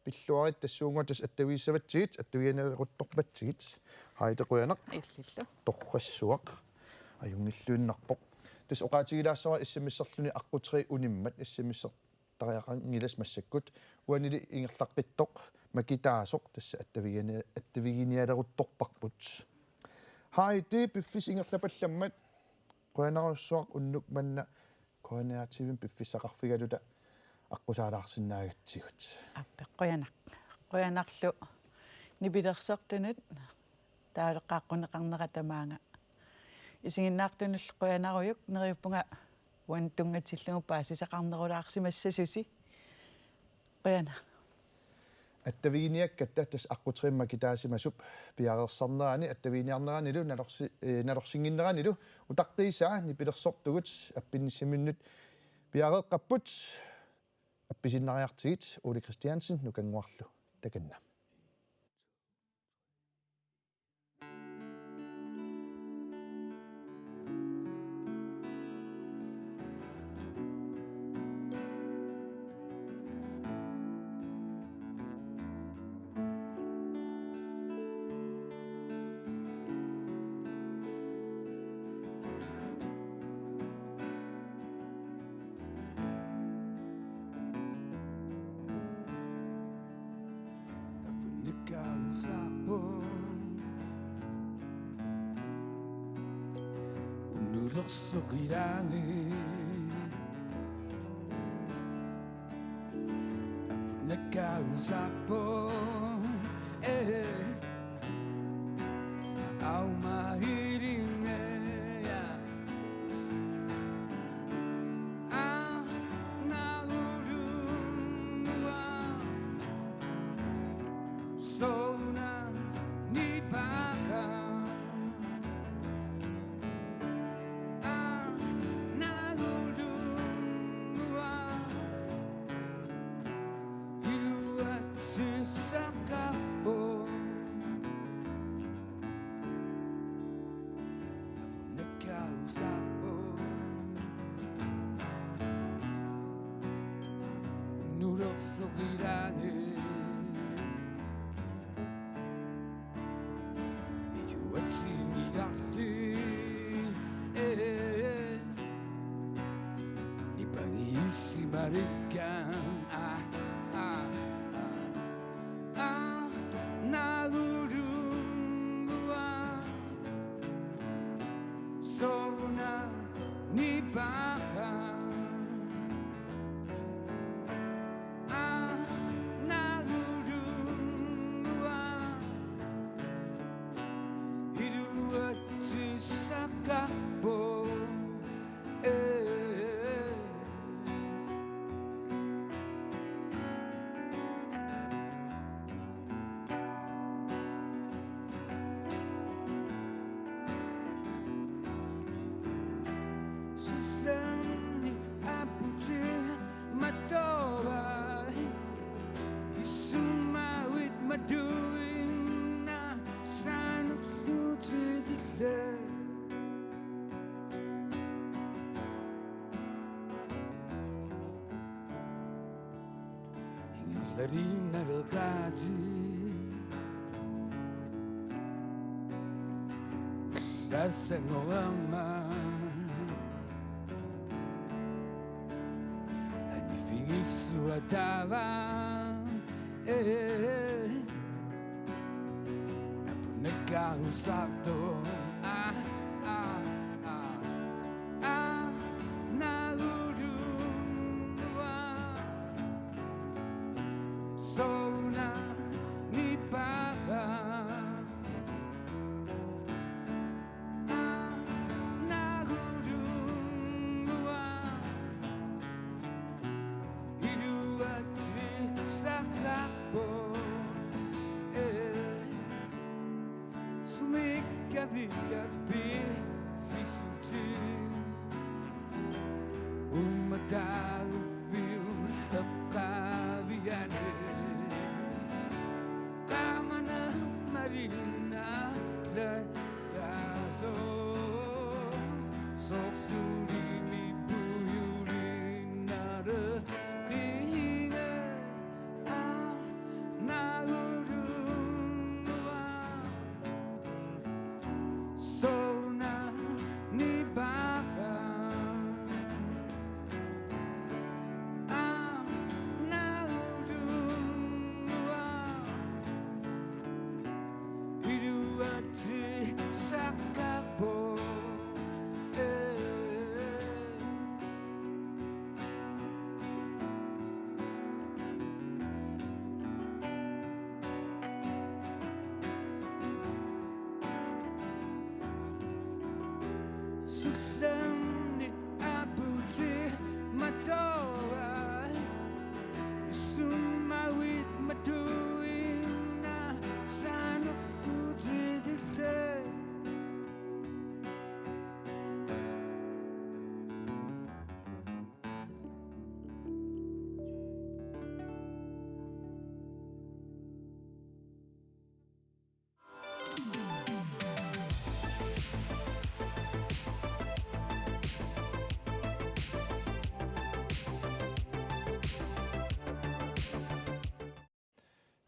пиллуарит тассуунгуатас аттавииссаватсигит аттавианалерутторпатсигит хаитеқуянақ иллиллу торрассуақ аюнгиллуиннарпоқ тас оqaатигилаассара ассамиссерлүни аққутери униммат ассамиссертариақангилас массаккут уанили ингерлаққиттоқ макитаасоқ тасса аттавигиниалерутторпарпут хаити пиффис ингерлапалламмат қуанаруссуақ уннук манна қуанаативим пиффиссақарфигалута аққусаалаарсинаагатсигут қуянарлу нипилерсертунут таалеққааққунеқарнера тамаанга исигиннаартунул қуянаруйук нериуппунга уантунгатиллугуппаа сисақарнерулаарсимассасуси қуяна аттавигиниаккатта тас аққутериммакитаасимасуп пиарерсарнерани аттавигиниарнеранилу налорсингиннеранилу утаққиисаа нипилерсортугут аппинниссиминнут Piareqqapput appisinariartigit Ole Christiansen nukanguarlu takanna. Sokirani nakausappo au mahiringe nagurua sona ni baka Sokirani ijuatsinirarli ni pangisimarikkan nagurua sona ni baka Rinalgaji Dasengorama Anifingisu atava Apunekausapto Sona ni baba nagurua iruati sakapo sumikabi visuti umataviu akabiane Marina la taso so mi buyurinare dinge nagurua sona ni baba Sakapo Sulani abuti matoa Suma with matuina Sano uti dile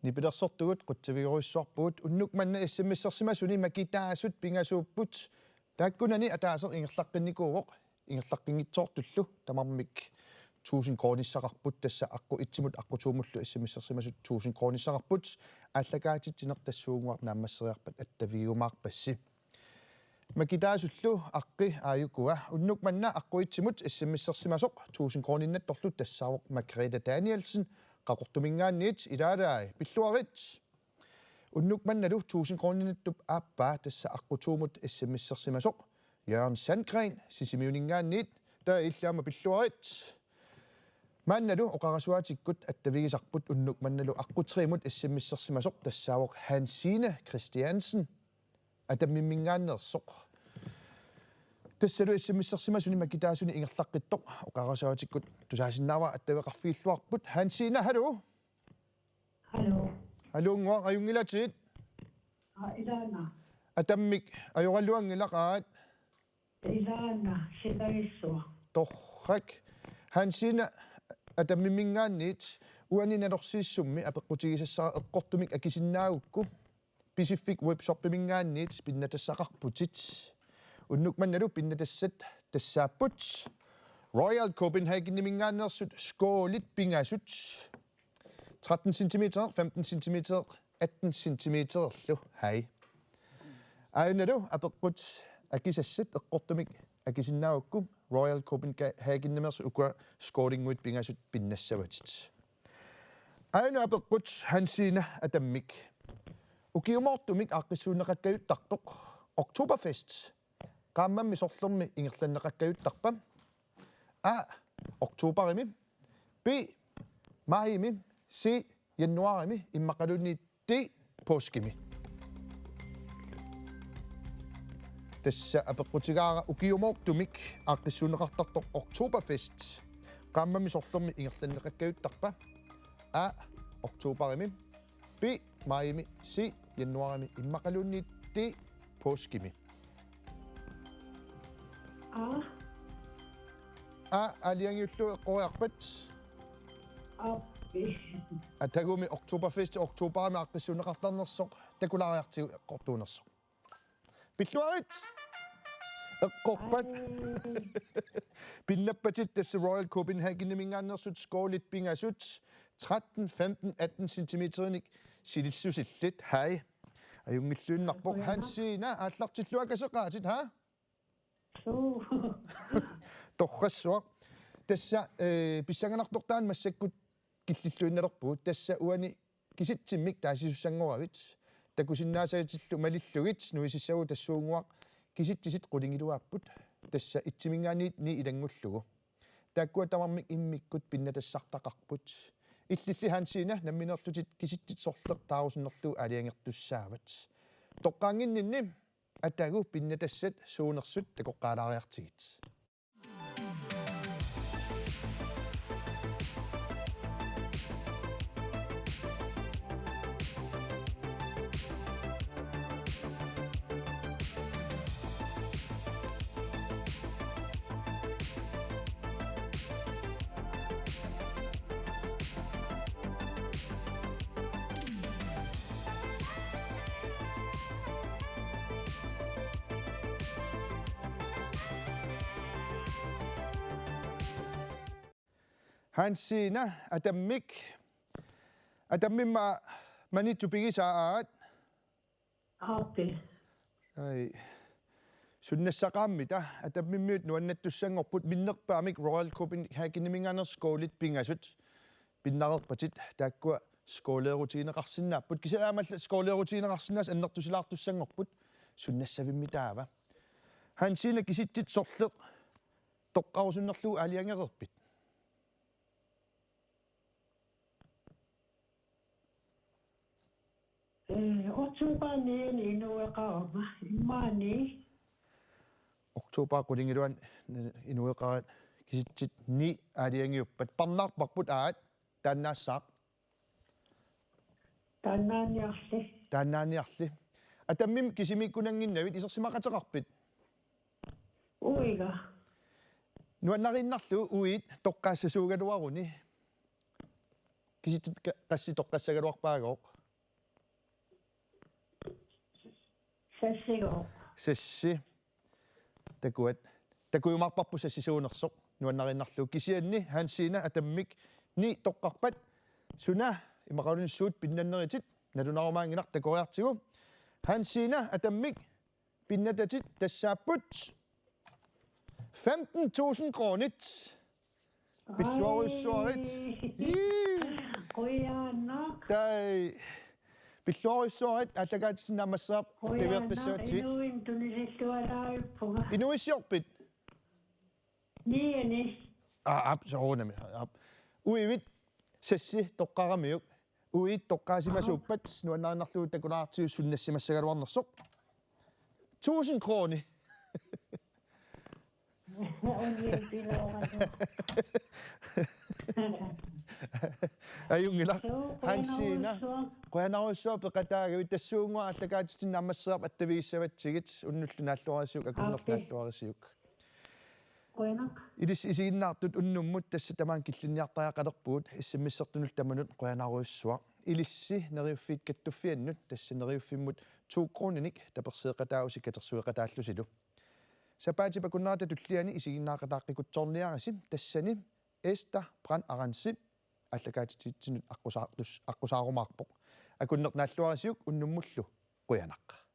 nipilersortugut qutsavigoruissuarpugut unnuk manna issimissarsimasuni makitaasut pingasuupput taakkunani ataaser ingerlaqqinikuuvoq ingerlaqqingitsoortullu tamarmik 1000 kroonissaqarput tassa aqu itsimut aqutuumullu issimissarsimasut 1000 kroonissaqarput ааллакаатитсинер тассуугуар нааммассериарпат аттавиумаарпасси макитааsullu аққи ааюкуа уннук манна аққуитсимут иссиммиссерсимасоқ 1000 кроониннатторлу тассаавоқ Маргретhe Danielsen qaqortumingaanniit ilaalaai pilluarit unnuk mannalu 1000 kroninattуп ааппаа тасса аққутуумут иссиммиссерсимасоқ Jørgen Sandgren сисимиунингаанниит таа иллаама пиллуарит манналу оқарасуатиккут аттавигисарпут уннук манналу аққутриимут иссиммиссерсимасоқ тассаавоқ Hansine Christiansen атаммиммингааннерсоқ тассалу иссиммиссерсимасуни макитаасуни ингерлаққиттоқ оқарасуатиккут тусаасиннаава аттавеқарфииллуарпут Hansine hallo hallo аюнгилатит Ilana. атаммик ajoralluangilaqaat Ilana, silaissua. торрак Hansine атаммимингаанниит уаниналорсииссумми апеққутигисассаа эққортумик акисиннаагукку Pacific Web Shop-пимингаанниит пиннатассақарпутит уннук манналу пиннатассат тассааппут Royal Copenhagen-nimингааннерсут скоолит пингасут 13 cm, 15 cm, 18 cm лу хай айналу апеққут акисассат эққортумик акисиннаагукку Royal Copenhagen-nimers ukua scoring-уит пингасут пиннассаватит айну апеққут Hansine атаммик укиумортумик аққиссуунеқаккаюттартоқ Oktoberfest qaamammi sorlерми ингерланнеқаккаюттарпа октоберими b маими c януарими иммақалунни d пооскими тасса апеққутигаара укиумортумик аққиссуунеқартартоқ Oktoberfest qaamammi sorlерми ингерланнеқаккаюттарпа октоберими b маими c януарими иммақалунни d пооскими алиангиуллу эққориарпат Appi. атагуми Oktoberfest октоберами аққиссуунеқартарнерсоқ такулаариартигу эққортуунерсоқ пиллуарит эққорпат пиннаппатит тасса Royal Copenhagen-nimингааннерсут скоолит пингасут 13, 15, 18 cm-ник силиссусиллит хай аюнгиллууннарпоқ Hansine ааллартиллуакасеқаатит ха Suu. торрассуа тасса писсаганартортаан массаккут киллиллуинналерпуут тасса уани киситсиммик таасисуссангоравит такусиннаасаатиллу малиллугит нуисиссагу тассуунгуақ киситсисит қулингилуааппут тасса итсимингаанниит ни илангуллугу тааккуа тамармик иммиккут пиннатассартақарпут иллилли Hansine намминерлутит киситситсорлеқ таарусиннерлуу алиангертуссаават тоққаангиннинни атагу пиннатассат суунерсут такоққаалаариартигит Hansine атаммимма манитсупигисааат Appi. ай суннассақааммита атаммиммиут нуаннаттуссангорпут миннерпаамик Royal Copenhagen-nimингаанер скоолит пингасут пиннарерпатит тааккуа скоолеерутигинеқарсинааппут кисаамалла скоолеерутигинеқарсинаас аннертусилаартуссангорпут суннассавиммитаава Hansine киситсит сорлеқ тоққарусуннерлуу алиангерерпит Otsupaniin inueqauma. Immaani. Oktober qulingilluan inueqarat kisitsit ni aliangiuppat parnaarparput aat taannaassaaq taannaaniarli atammim kisimikkunanginnavit isersimaqateqarpit Uiga. nuannarinnarlu uit toqqaassasuugaluaruni kisitsit qassi toqqassagaluarpaagoq Sassigo. сасси такуат такуйумарпарпу сассисуунерсоқ нуаннариннарлу кисианни хаансиина атаммик ни тоққарпат суна имақарунссуут пиннаннеритит налунарумаангинар такориартигу хаансиина атаммик пиннататит тассааппут 15,000 кронит пиллуаруссуарит Quyanaq. тай пиллуаруссуарит атакаатитиннаамассаап тивеэққиссуатит Inuin tunisилlualaarippuga. инуиссиорпит Niini. соонами уивит сасси тоққарамиук уит тоққаасимасууппат нуаннаарнарлуу такулаартиу суннассимассагалуарнерсоқ 1000 крони аюнгила хансина қуянаруссуа пеқатаагавит тассуунгуа аллакаатитиннаамассаап аттавииссаватсигит уннуллунааллуарисиук акуннернааллуарисиук Quyanaq. идис исигиннаартут уннуммут тасса тамаан киллинниартаақалерпуут иссиммиссертунул таманут қуянаруссуа илисси нериуффиит каттуффианнут тасса нериуффиммут 2 крониник таперсеэқатааусик катерсуэқатааллусилу сапаати пакуннаата туллиани исигиннаақатааққикутсорниарасим тассани эста бран аранси аллакаатитсинут аққусаарумаарпоқ акуннернааллуарисиук уннуммуллу қуянақ